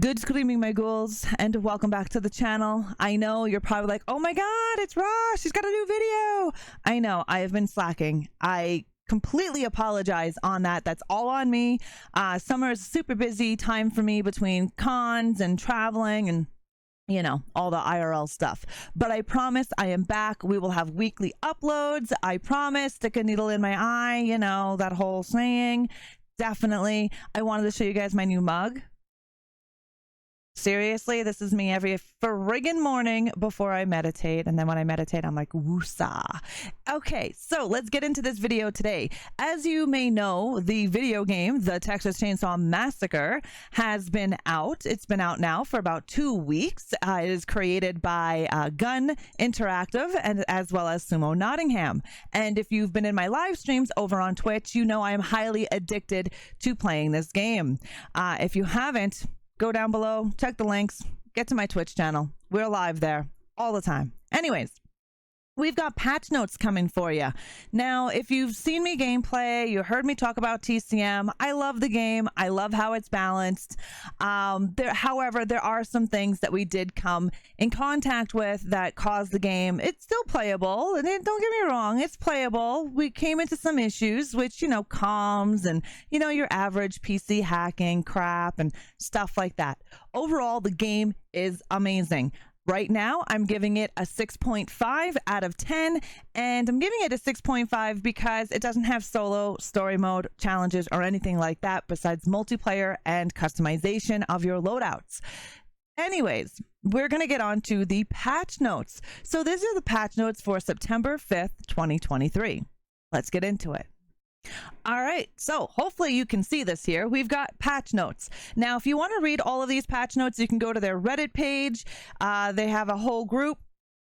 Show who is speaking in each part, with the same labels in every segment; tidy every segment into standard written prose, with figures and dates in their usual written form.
Speaker 1: Good screaming, my ghouls, and welcome back to the channel. I know you're probably like, oh my god, it's Rosh, she's got a new video. I know, I have been slacking. I completely apologize on that. That's all on me. Summer is a super busy time for me between cons and traveling and all the IRL stuff. But I promise I am back. We will have weekly uploads. I promise. Stick a needle in my eye, that whole saying. Definitely. I wanted to show you guys my new mug. Seriously, this is me every friggin' morning before I meditate. And then when I meditate, I'm like, woosah. Okay, so let's get into this video today. As you may know, the video game, the Texas Chain Saw Massacre, has been out. It's been out now for about 2 weeks. It is created by Gun Interactive and as well as Sumo Nottingham. And if you've been in my live streams over on Twitch, you know I am highly addicted to playing this game. If you haven't, go down below, check the links, get to my Twitch channel. We're live there all the time. Anyways, we've got patch notes coming for you. Now, if you've seen me gameplay, you heard me talk about TCM. I love the game. I love how it's balanced. However, there are some things that we did come in contact with that caused the game. It's still playable, and don't get me wrong, it's playable. We came into some issues, which, comms and, your average PC hacking crap and stuff like that. Overall, the game is amazing. Right now, I'm giving it a 6.5 out of 10, and I'm giving it a 6.5 because it doesn't have solo, story mode, challenges, or anything like that besides multiplayer and customization of your loadouts. Anyways, we're going to get on to the patch notes. So these are the patch notes for September 5th, 2023. Let's get into it. All right, so hopefully you can see this here. We've got patch notes. Now, if you want to read all of these patch notes, you can go to their Reddit page. They have a whole group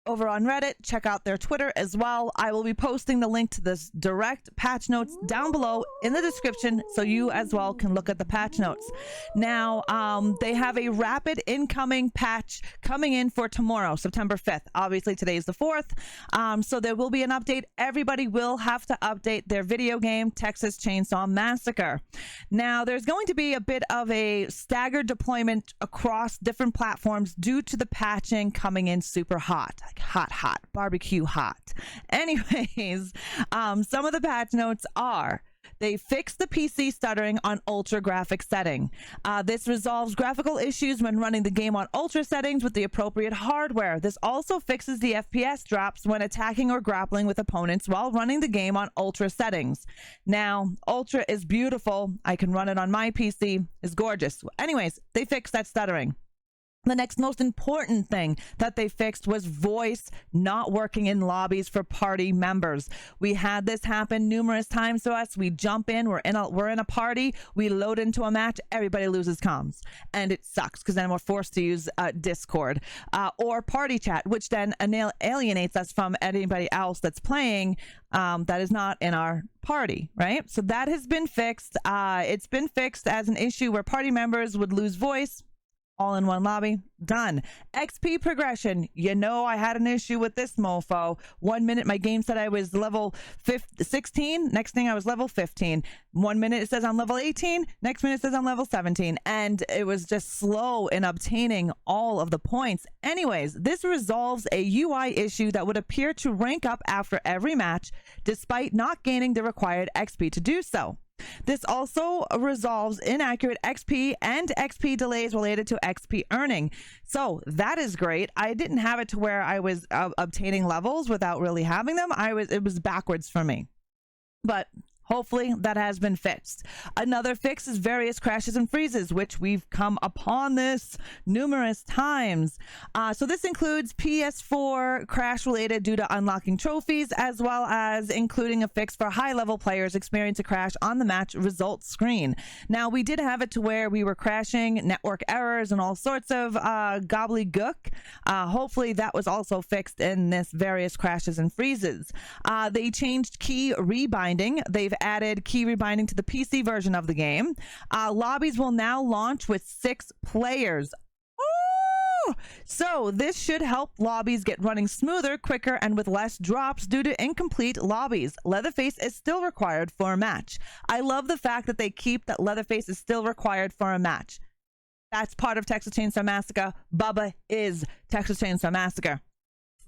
Speaker 1: over on Reddit. Check out their Twitter as well. I will be posting the link to this direct patch notes down below in the description so you as well can look at the patch notes. Now, they have a rapid incoming patch coming in for tomorrow, September 5th. Obviously, today is the 4th, so there will be an update. Everybody will have to update their video game, Texas Chain Saw Massacre. Now, there's going to be a bit of a staggered deployment across different platforms due to the patching coming in super hot. Hot, barbecue hot. Anyways, some of the patch notes are: they fixed the PC stuttering on ultra graphic setting. This resolves graphical issues when running the game on ultra settings with the appropriate hardware. This also fixes the FPS drops when attacking or grappling with opponents while running the game on ultra settings. Now, ultra is beautiful. I can run it on my PC. It's gorgeous. Anyways, they fixed that stuttering. The next most important thing that they fixed was voice not working in lobbies for party members. We had this happen numerous times to us. We jump in, we're in a party, we load into a match, everybody loses comms, and it sucks because then we're forced to use Discord or party chat, which then alienates us from anybody else that's playing that is not in our party, right? So that has been fixed. It's been fixed as an issue where party members would lose voice. All in one lobby. Done. XP progression. I had an issue with this mofo. 1 minute my game said I was level 16. Next thing I was level 15. 1 minute it says I'm level 18. Next minute it says I'm level 17. And it was just slow in obtaining all of the points. Anyways, this resolves a UI issue that would appear to rank up after every match despite not gaining the required XP to do so. This also resolves inaccurate XP and XP delays related to XP earning. So that is great. I didn't have it to where I was obtaining levels without really having them. It was backwards for me. But hopefully that has been fixed. Another fix is various crashes and freezes, which we've come upon this numerous times. So this includes PS4 crash related due to unlocking trophies, as well as including a fix for high level players experience a crash on the match results screen. Now, we did have it to where we were crashing, network errors, and all sorts of gobbledygook. Hopefully that was also fixed in this various crashes and freezes. They changed key rebinding. They've added key rebinding to the PC version of the game. Lobbies will now launch with 6 players. Ooh! So this should help lobbies get running smoother, quicker, and with less drops due to incomplete lobbies. Leatherface is still required for a match. I love the fact that they keep that Leatherface is still required for a match. That's part of Texas Chain Saw Massacre. Bubba is Texas Chain Saw Massacre.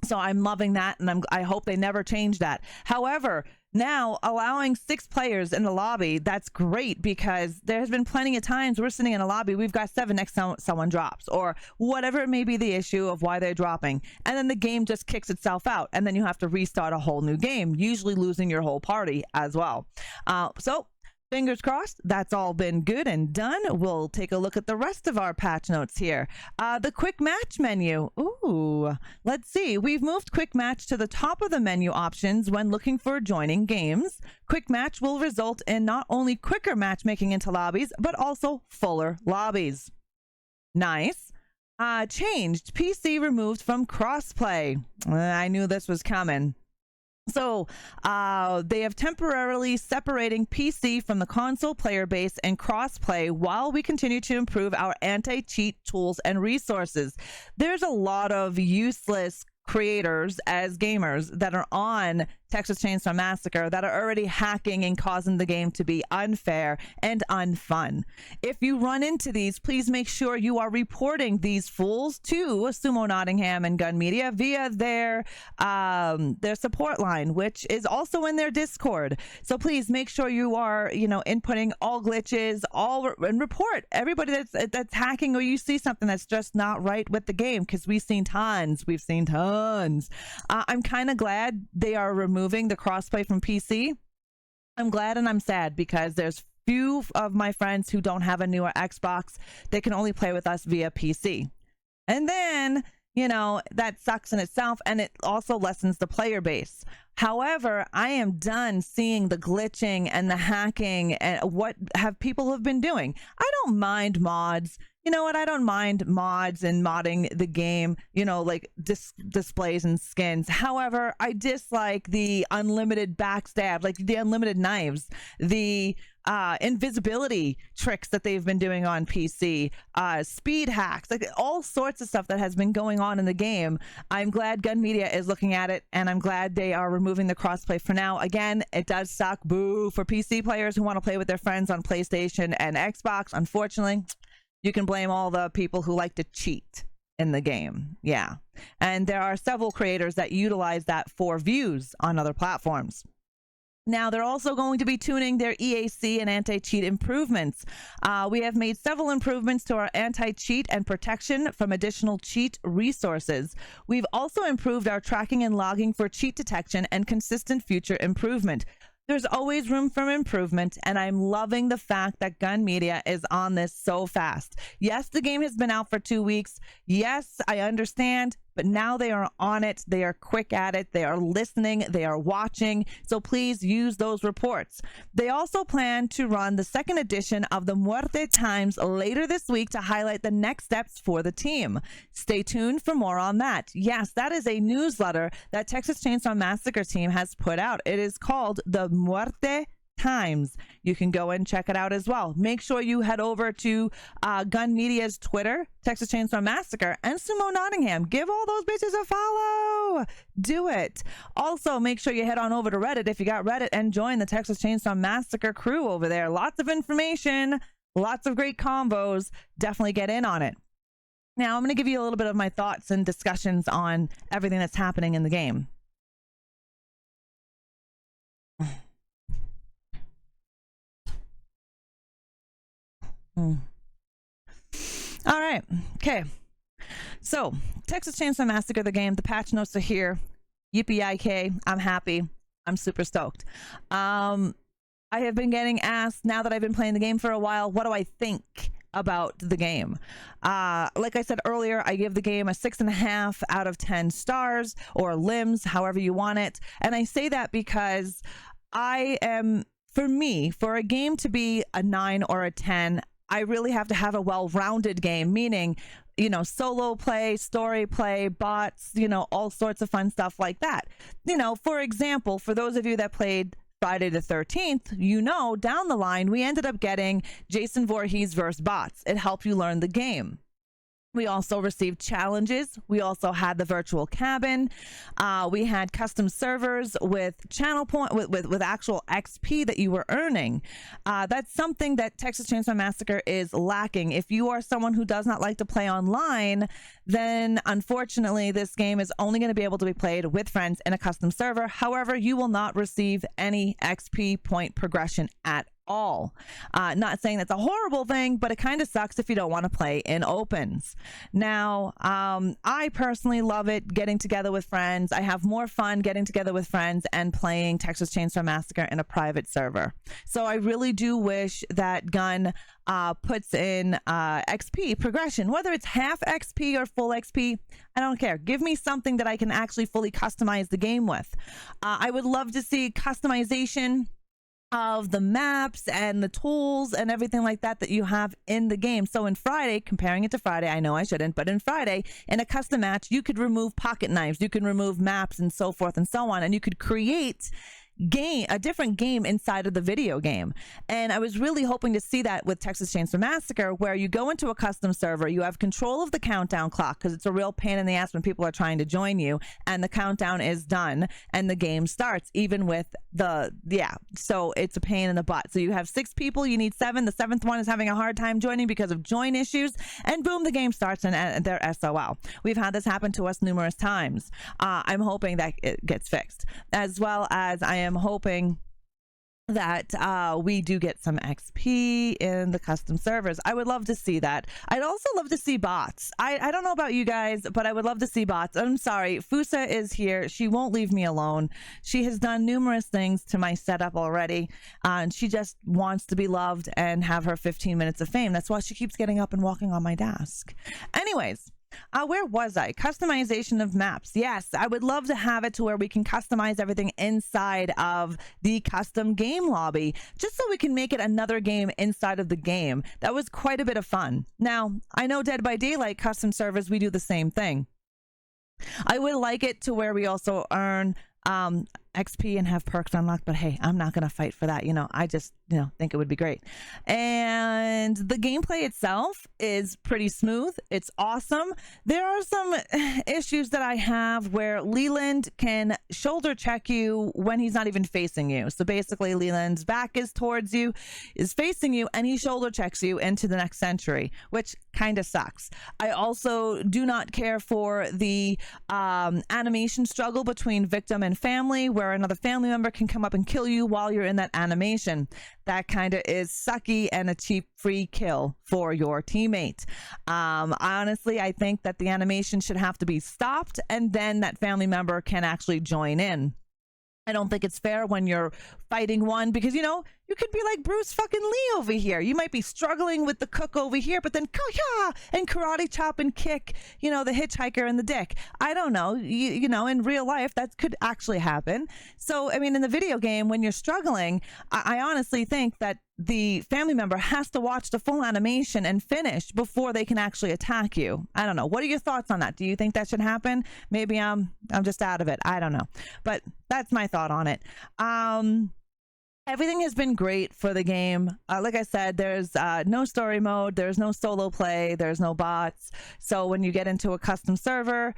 Speaker 1: So I'm loving that, and I hope they never change that. However, now allowing 6 players in the lobby, that's great, because there's been plenty of times we're sitting in a lobby, we've got 7 next time someone drops, or whatever it may be the issue of why they're dropping, and then the game just kicks itself out, and then you have to restart a whole new game, usually losing your whole party as well. So fingers crossed, that's all been good and done. We'll take a look at the rest of our patch notes here. The quick match menu. Ooh, let's see. We've moved quick match to the top of the menu options when looking for joining games. Quick match will result in not only quicker matchmaking into lobbies, but also fuller lobbies. Nice. Changed. PC removed from crossplay. I knew this was coming. So they have temporarily separating PC from the console player base and crossplay while we continue to improve our anti-cheat tools and resources. There's a lot of useless creators as gamers that are on Texas Chain Saw Massacre that are already hacking and causing the game to be unfair and unfun. If you run into these, please make sure you are reporting these fools to Sumo Nottingham and Gun Media via their support line, which is also in their Discord. So please make sure you are, inputting all glitches, and report everybody that's hacking, or you see something that's just not right with the game, because we've seen tons. I'm kind of glad they are removing the crossplay from PC. I'm glad and I'm sad, because there's few of my friends who don't have a newer Xbox. They can only play with us via PC. And then, that sucks in itself, and it also lessens the player base. However, I am done seeing the glitching and the hacking and what people have been doing. I don't mind mods. You know what? I don't mind mods and modding the game, like displays and skins. However, I dislike the unlimited backstab, like the unlimited knives, the invisibility tricks that they've been doing on PC, speed hacks, like all sorts of stuff that has been going on in the game. I'm glad Gun Media is looking at it, and I'm glad they are removing the crossplay for now. Again, it does suck, boo, for PC players who want to play with their friends on PlayStation and Xbox. Unfortunately, you can blame all the people who like to cheat in the game. Yeah. And there are several creators that utilize that for views on other platforms. Now, they're also going to be tuning their EAC and anti-cheat improvements. We have made several improvements to our anti-cheat and protection from additional cheat resources. We've also improved our tracking and logging for cheat detection and consistent future improvement. There's always room for improvement, and I'm loving the fact that Gun Media is on this so fast. Yes, the game has been out for 2 weeks. Yes, I understand, but now they are on it. They are quick at it. They are listening. They are watching. So please use those reports. They also plan to run the second edition of the Muerte Times later this week to highlight the next steps for the team. Stay tuned for more on that. Yes, that is a newsletter that Texas Chain Saw Massacre team has put out. It is called the Muerte Times. You can go and check it out as well. Make sure you head over to Gun Media's Twitter, Texas Chain Saw Massacre, and Sumo Nottingham. Give all those bitches a follow. Do it. Also, make sure you head on over to Reddit if you got Reddit and join the Texas Chain Saw Massacre crew over there. Lots of information, lots of great combos. Definitely get in on it. Now, I'm going to give you a little bit of my thoughts and discussions on everything that's happening in the game. All right. Okay. So, Texas Chain Saw Massacre, the game, the patch notes are here. Yippee-yay-kay. I'm happy. I'm super stoked. I have been getting asked, now that I've been playing the game for a while, what do I think about the game? Like I said earlier, I give the game a 6.5 out of 10 stars, or limbs, however you want it. And I say that because for me, for a game to be a 9 or a 10, I really have to have a well-rounded game, meaning, solo play, story play, bots, all sorts of fun stuff like that. For example, for those of you that played Friday the 13th, down the line, we ended up getting Jason Voorhees versus bots. It helped you learn the game. We also received challenges. We also had the virtual cabin. We had custom servers with channel point with actual XP that you were earning. That's something that Texas Chain Saw Massacre is lacking. If you are someone who does not like to play online, then unfortunately this game is only going to be able to be played with friends in a custom server. However, you will not receive any XP point progression at all. Not saying that's a horrible thing, but it kind of sucks if you don't want to play in opens. Now, I personally love it getting together with friends. I have more fun getting together with friends and playing Texas Chain Saw Massacre in a private server. So I really do wish that Gun puts in XP progression, whether it's half XP or full XP. I don't care. Give me something that I can actually fully customize the game with. I would love to see customization of the maps and the tools and everything like that that you have in the game. So in Friday, comparing it to Friday, I know I shouldn't, but in Friday, in a custom match, you could remove pocket knives, you can remove maps and so forth and so on, and you could create a different game inside of the video game. And I was really hoping to see that with Texas Chain Saw Massacre, where you go into a custom server, you have control of the countdown clock, because it's a real pain in the ass when people are trying to join you, and the countdown is done and the game starts, even with so it's a pain in the butt. So you have 6 people, you need 7, the 7th one is having a hard time joining because of join issues, and boom, the game starts and they're SOL. We've had this happen to us numerous times. I'm hoping that it gets fixed, as well as I am hoping that we do get some XP in the custom servers. I would love to see that. I'd also love to see bots. I don't know about you guys, but I would love to see bots. I'm sorry, Fusa is here. She won't leave me alone. She has done numerous things to my setup already, and she just wants to be loved and have her 15 minutes of fame. That's why she keeps getting up and walking on my desk. Anyways, where was I? Customization of maps. Yes, I would love to have it to where we can customize everything inside of the custom game lobby, just so we can make it another game inside of the game. That was quite a bit of fun. Now, I know Dead by Daylight custom servers, we do the same thing. I would like it to where we also earn XP and have perks unlocked, but hey, I'm not gonna fight for that. I just think it would be great. And the gameplay itself is pretty smooth. It's awesome. There are some issues that I have where Leland can shoulder check you when he's not even facing you. So basically Leland's back is towards you, is facing you, and he shoulder checks you into the next century, which kind of sucks. I also do not care for the animation struggle between victim and family, where another family member can come up and kill you while you're in that animation. That kind of is sucky and a cheap free kill for your teammate. Honestly, I think that the animation should have to be stopped, and then that family member can actually join in. I don't think it's fair when you're fighting one, because you could be like Bruce fucking Lee over here. You might be struggling with the cook over here, but then and karate chop and kick, the hitchhiker in the dick. I don't know. In real life, that could actually happen. So, I mean, in the video game, when you're struggling, I honestly think that the family member has to watch the full animation and finish before they can actually attack you. I don't know. What are your thoughts on that? Do you think that should happen? Maybe I'm just out of it. I don't know. But that's my thought on it. Everything has been great for the game. Like I said, there's no story mode, there's no solo play, there's no bots. So when you get into a custom server,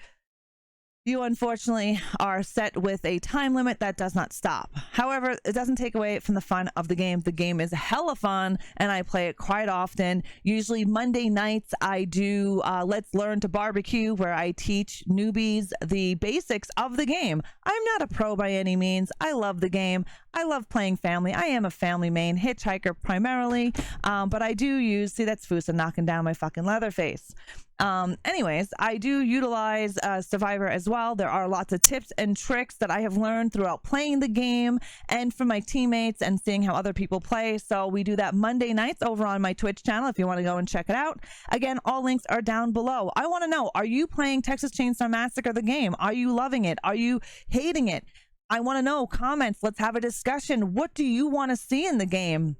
Speaker 1: you unfortunately are set with a time limit that does not stop. However, it doesn't take away from the fun of the game. The game is hella fun, and I play it quite often. Usually Monday nights I do Let's Learn to Barbecue, where I teach newbies the basics of the game. I'm not a pro by any means. I love the game. I love playing family. I am a family main, hitchhiker primarily, but I do use, see, that's Fusa knocking down my fucking leather face. Anyways, I do utilize Survivor as well. There are lots of tips and tricks that I have learned throughout playing the game and from my teammates and seeing how other people play. So we do that Monday nights over on my Twitch channel if you want to go and check it out. Again, all links are down below. I want to know, are you playing Texas Chain Saw Massacre the game? Are you loving it? Are you hating it? I want to know. Comments. Let's have a discussion. What do you want to see in the game?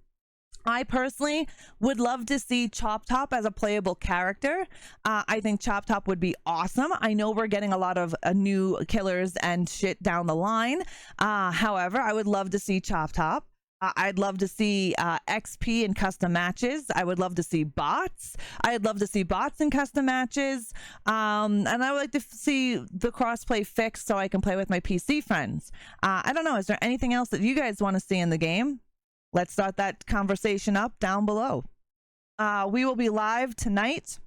Speaker 1: I personally would love to see Chop Top as a playable character. I think Chop Top would be awesome. I know we're getting a lot of new killers and shit down the line. However, I would love to see Chop Top. I'd love to see XP in custom matches. I would love to see bots. I'd love to see bots in custom matches. And I would like to see the crossplay fixed so I can play with my PC friends. I don't know. Is there anything else that you guys want to see in the game? Let's start that conversation up down below. We will be live tonight,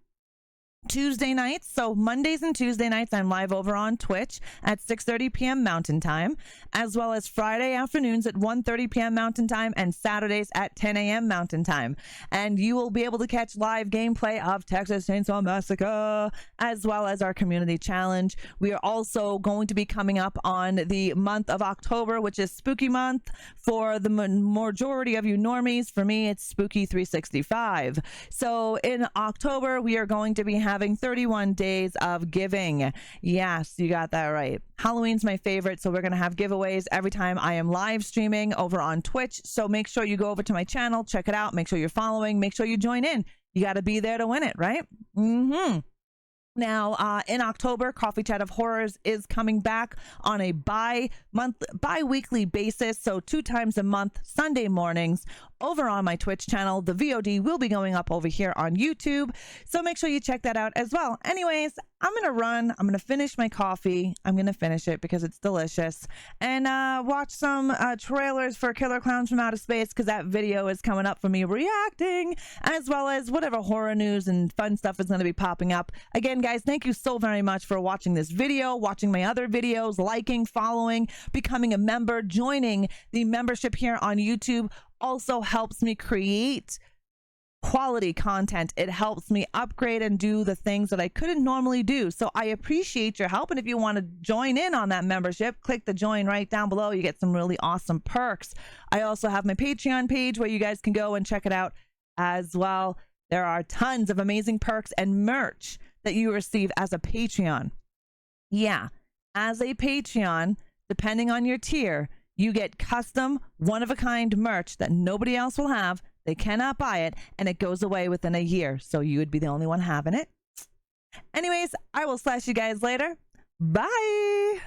Speaker 1: Tuesday nights. So Mondays and Tuesday nights, I'm live over on Twitch at 6:30 p.m. Mountain Time, as well as Friday afternoons at 1:30 p.m. Mountain Time and Saturdays at 10 a.m. Mountain Time. And you will be able to catch live gameplay of Texas Chain Saw Massacre, as well as our community challenge. We are also going to be coming up on the month of October, which is spooky month for the majority of you normies. For me, it's spooky 365. So in October, we are going to be having 31 days of giving. Yes, you got that right. Halloween's my favorite, so we're going to have giveaways every time I am live streaming over on Twitch. So make sure you go over to my channel, check it out, make sure you're following, make sure you join in. You got to be there to win it, right? Now, in October, Coffee Chat of Horrors is coming back on a bi-weekly basis, so 2 times a month, Sunday mornings, over on my Twitch channel. The VOD will be going up over here on YouTube, so make sure you check that out as well. Anyways, I'm gonna run. I'm gonna finish my coffee. I'm gonna finish it because it's delicious, and watch some trailers for Killer Clowns from Outer Space, because that video is coming up for me reacting, as well as whatever horror news and fun stuff is going to be popping up. Again, guys, thank you so very much for watching this video, watching my other videos, liking, following, becoming a member. Joining the membership here on YouTube also helps me create quality content. It helps me upgrade and do the things that I couldn't normally do. So I appreciate your help. And if you want to join in on that membership, click the join right down below. You get some really awesome perks. I also have my Patreon page where you guys can go and check it out as well. There are tons of amazing perks and merch that you receive as a Patreon. Yeah, as a Patreon, depending on your tier, you get custom, one-of-a-kind merch that nobody else will have. They cannot buy it, and it goes away within a year, so you would be the only one having it. Anyways, I will slash you guys later. Bye!